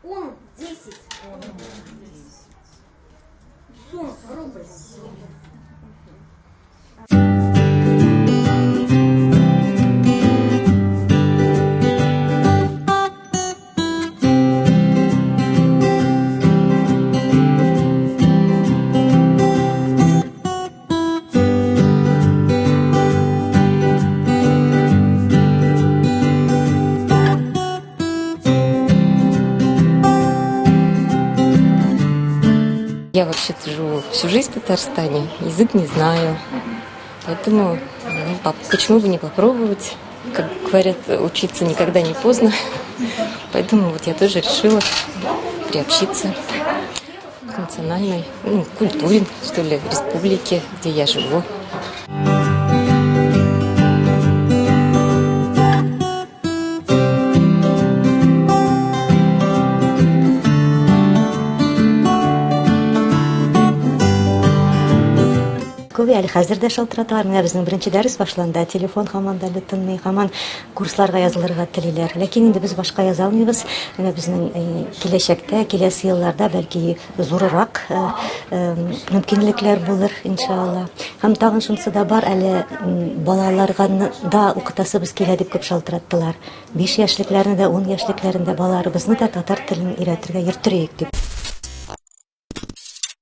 Он 10 сум рубль. Я вообще-то живу всю жизнь в Татарстане, язык не знаю, поэтому почему бы не попробовать? Как говорят, учиться никогда не поздно, поэтому вот я тоже решила приобщиться к национальной культуре, что ли, республики, где я живу. Әле хәзер дә шалтыраталар. Менә безнең беренче дәрес башланды. Телефон һаман да тынмый, һаман курсларга язылырга телиләр. Ләкин инде без башка яза алмыйбыз. Менә безнең киләчәктә, киләсе елларда бәлки зуррак мөмкинлекләр булыр, иншалла. Һәм тагын шунысы да бар, әле балаларга да укытасыбыз килә дип күп шалтыраттылар. 5 яшьлекләрне дә, 10 яшьлекләрне дә балаларыбызны да татар телен өйрәтергә йөртергә дип.